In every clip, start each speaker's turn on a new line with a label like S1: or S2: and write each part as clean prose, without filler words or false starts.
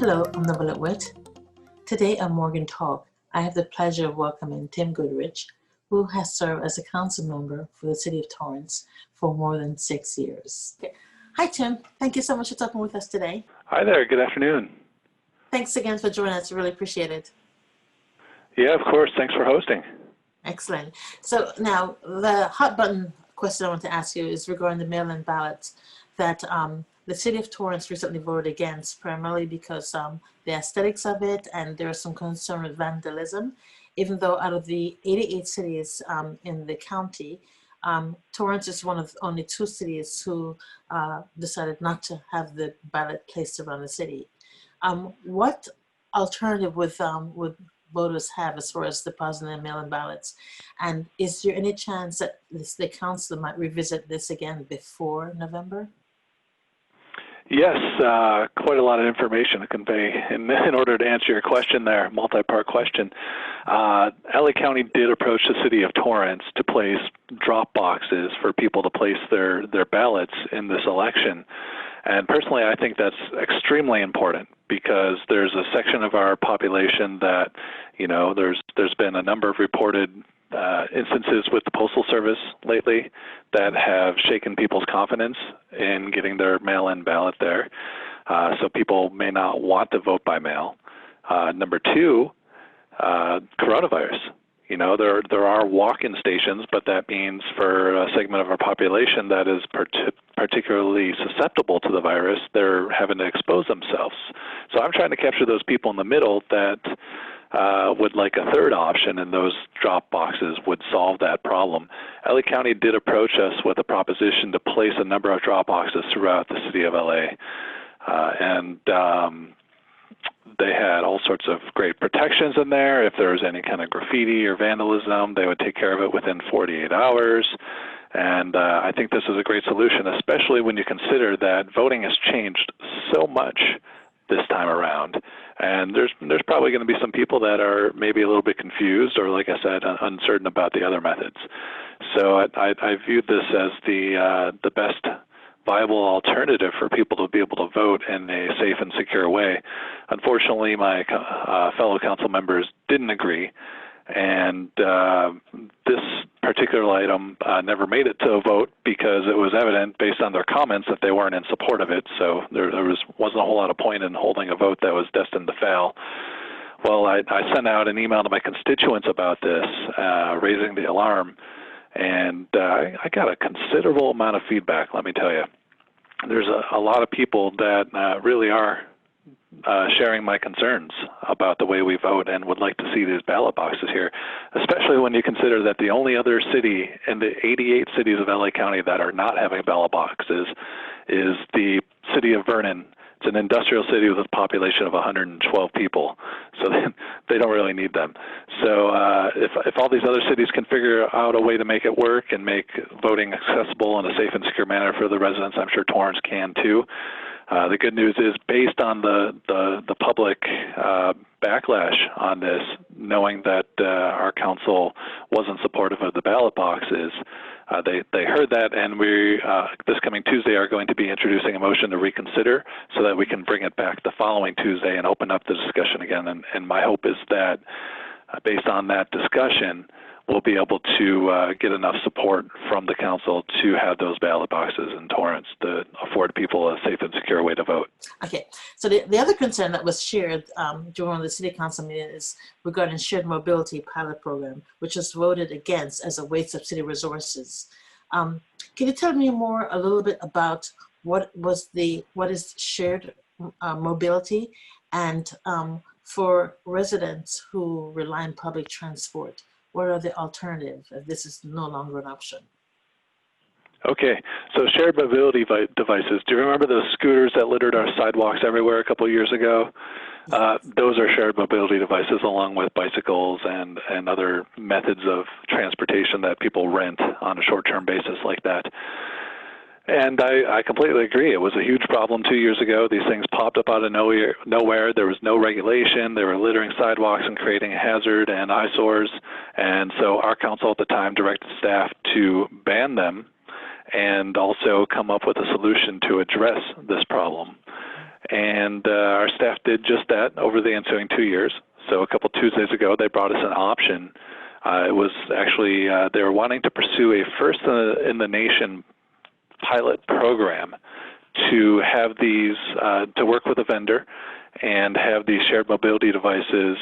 S1: Hello, I'm Novelette. Today on Morgen Talk, I have the pleasure of welcoming Tim Goodrich, who has served as a council member for the city of Torrance for more than 6 years. Okay. Hi, Tim. Thank you so much for talking with us today.
S2: Hi there. Good afternoon.
S1: Thanks again for joining us. Really appreciate it.
S2: Yeah, of course. Thanks for hosting.
S1: Excellent. So now the hot button question I want to ask you is regarding the mail-in ballots that the city of Torrance recently voted against, primarily because the aesthetics of it, and there is some concern with vandalism. Even though out of the 88 cities in the county, Torrance is one of only 2 cities who decided not to have the ballot placed around the city. What alternative would voters have as far as depositing their mail-in ballots? And is there any chance that the council might revisit this again before November?
S2: Yes, quite a lot of information to convey in order to answer your question there, multi-part question. LA County did approach the city of Torrance to place drop boxes for people to place their ballots in this election. And personally, I think that's extremely important because there's a section of our population that, there's been a number of reported instances with the Postal Service lately that have shaken people's confidence in getting their mail-in ballot there. So people may not want to vote by mail. Number 2, coronavirus. There are walk-in stations, but that means for a segment of our population that is particularly susceptible to the virus, they're having to expose themselves. So I'm trying to capture those people in the middle that would like a third option, and those drop boxes would solve that problem. LA County did approach us with a proposition to place a number of drop boxes throughout the city of LA, and they had all sorts of great protections in there. If there was any kind of graffiti or vandalism, they would take care of it within 48 hours. And I think this is a great solution, especially when you consider that voting has changed so much this time around. And there's probably going to be some people that are maybe a little bit confused or, like I said, uncertain about the other methods. So I viewed this as the best viable alternative for people to be able to vote in a safe and secure way. Unfortunately, my fellow council members didn't agree, and this particular item never made it to a vote because it was evident based on their comments that they weren't in support of it, so there wasn't a whole lot of point in holding a vote that was destined to fail. Well, I sent out an email to my constituents about this, raising the alarm, and I got a considerable amount of feedback, let me tell you. There's a lot of people that really are sharing my concerns about the way we vote and would like to see these ballot boxes here, especially when you consider that the only other city in the 88 cities of LA County that are not having ballot boxes is the city of Vernon. It's an industrial city with a population of 112 people, so they don't really need them. So if all these other cities can figure out a way to make it work and make voting accessible in a safe and secure manner for the residents, I'm sure Torrance can too. The good news is, based on the public backlash on this, knowing that our council wasn't supportive of the ballot boxes, they heard that, and we this coming Tuesday are going to be introducing a motion to reconsider so that we can bring it back the following Tuesday and open up the discussion again. And my hope is that based on that discussion, we'll be able to get enough support from the council to have those ballot boxes in Torrance to afford people a safe and secure way to vote.
S1: Okay, so the other concern that was shared during the city council meeting is regarding shared mobility pilot program, which was voted against as a waste of city resources. Can you tell me a little bit about what is shared mobility, and for residents who rely on public transport, what are the alternatives if this is no longer an option?
S2: Okay, so shared mobility devices. Do you remember those scooters that littered our sidewalks everywhere a couple of years ago? Those are shared mobility devices, along with bicycles and other methods of transportation that people rent on a short-term basis like that. And I completely agree. It was a huge problem 2 years ago. These things popped up out of nowhere. There was no regulation. They were littering sidewalks and creating a hazard and eyesores. And so our council at the time directed staff to ban them and also come up with a solution to address this problem. And our staff did just that over the ensuing 2 years. So a couple Tuesdays ago, they brought us an option. It was actually, they were wanting to pursue a first in the nation pilot program to have these, to work with a vendor and have these shared mobility devices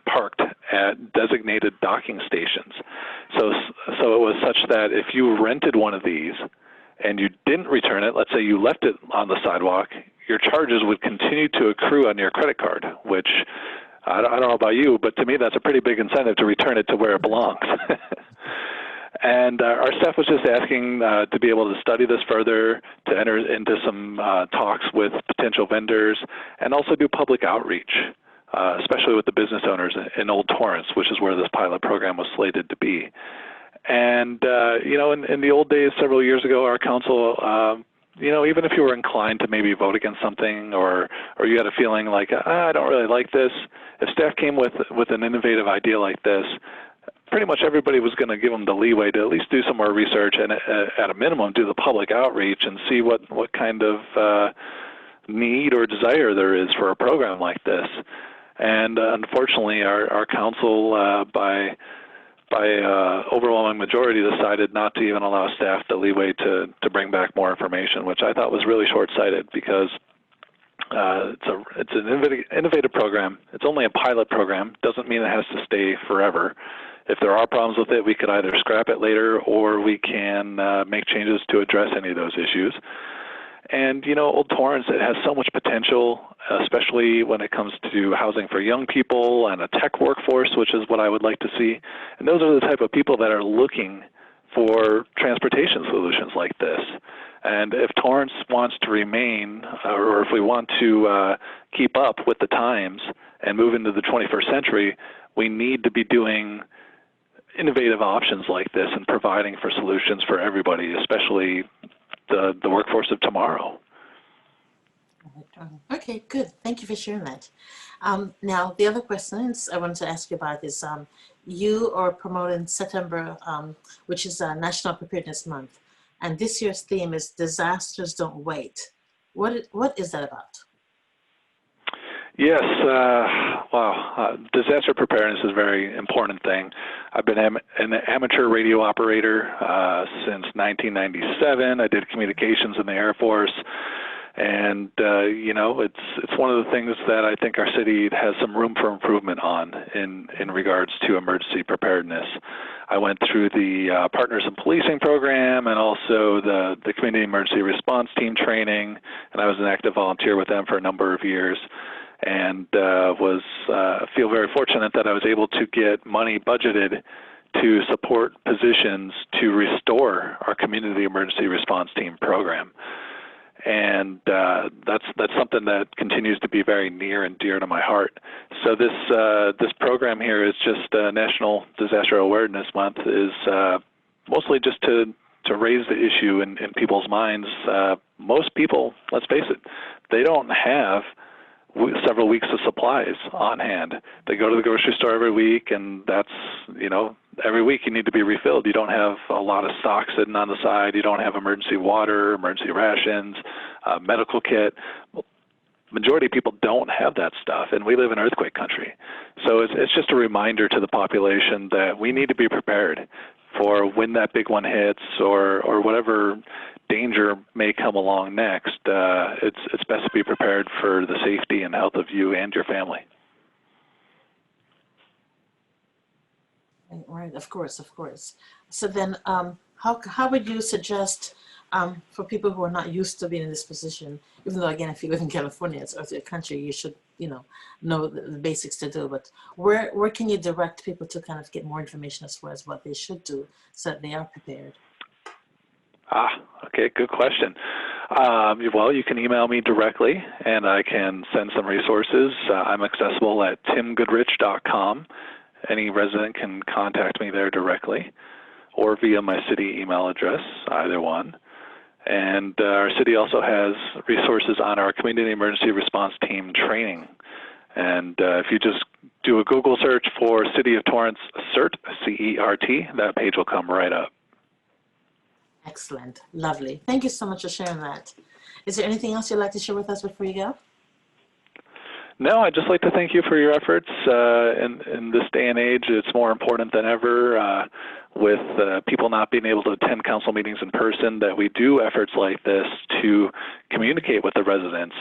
S2: parked at designated docking stations. So it was such that if you rented one of these and you didn't return it, let's say you left it on the sidewalk, your charges would continue to accrue on your credit card, which I don't know about you, but to me that's a pretty big incentive to return it to where it belongs. And our staff was just asking to be able to study this further, to enter into some talks with potential vendors, and also do public outreach, especially with the business owners in Old Torrance, which is where this pilot program was slated to be. And, you know, in the old days, several years ago, our council, you know, even if you were inclined to maybe vote against something or you had a feeling like, I don't really like this, if staff came with an innovative idea like this, pretty much everybody was going to give them the leeway to at least do some more research and at a minimum do the public outreach and see what kind of need or desire there is for a program like this. And unfortunately, our council, by overwhelming majority, decided not to even allow staff the leeway to bring back more information, which I thought was really short-sighted because it's an innovative program. It's only a pilot program. Doesn't mean it has to stay forever. If there are problems with it, we could either scrap it later or we can make changes to address any of those issues. And, you know, Old Torrance, it has so much potential, especially when it comes to housing for young people and a tech workforce, which is what I would like to see. And those are the type of people that are looking for transportation solutions like this. And if Torrance wants to remain, or if we want to keep up with the times and move into the 21st century, we need to be doing innovative options like this and providing for solutions for everybody, especially the workforce of tomorrow.
S1: Okay, good. Thank you for sharing that. Now, the other questions I wanted to ask you about is you are promoting September, which is National Preparedness Month. And this year's theme is Disasters Don't Wait. What is that about?
S2: Yes, wow. Disaster preparedness is a very important thing. I've been an amateur radio operator since 1997. I did communications in the Air Force. And, you know, it's one of the things that I think our city has some room for improvement on in regards to emergency preparedness. I went through the Partners in Policing program and also the Community Emergency Response Team training, and I was an active volunteer with them for a number of years. And feel very fortunate that I was able to get money budgeted to support positions to restore our Community Emergency Response Team program. And that's something that continues to be very near and dear to my heart. So this program here is just National Disaster Awareness Month is mostly just to raise the issue in people's minds. Most people, let's face it, they don't have several weeks of supplies on hand. They go to the grocery store every week, and that's, you know, every week you need to be refilled. You don't have a lot of stock sitting on the side. You don't have emergency water, emergency rations, medical kit. Well, majority of people don't have that stuff, and we live in earthquake country. So it's just a reminder to the population that we need to be prepared for when that big one hits or whatever danger may come along next. It's best to be prepared for the safety and health of you and your family.
S1: Right, of course. So then how would you suggest for people who are not used to being in this position, even though, again, if you live in California, it's a country, you should, you know the basics to do, but where can you direct people to kind of get more information as far as what they should do so that they are prepared?
S2: Okay, good question. Well, you can email me directly, and I can send some resources. I'm accessible at timgoodrich.com. Any resident can contact me there directly, or via my city email address, either one. And our city also has resources on our Community Emergency Response Team training. And if you just do a Google search for City of Torrance CERT, C-E-R-T, that page will come right up.
S1: Excellent. Lovely. Thank you so much for sharing that. Is there anything else you'd like to share with us before you go?
S2: No, I'd just like to thank you for your efforts. In this day and age, it's more important than ever with people not being able to attend council meetings in person that we do efforts like this to communicate with the residents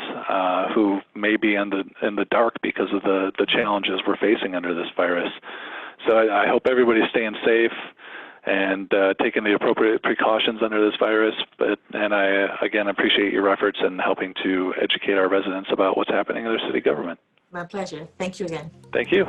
S2: who may be in the dark because of the challenges we're facing under this virus. So I hope everybody's staying safe and taking the appropriate precautions under this virus. And I, again, appreciate your efforts in helping to educate our residents about what's happening in their city government.
S1: My pleasure. Thank you again.
S2: Thank you.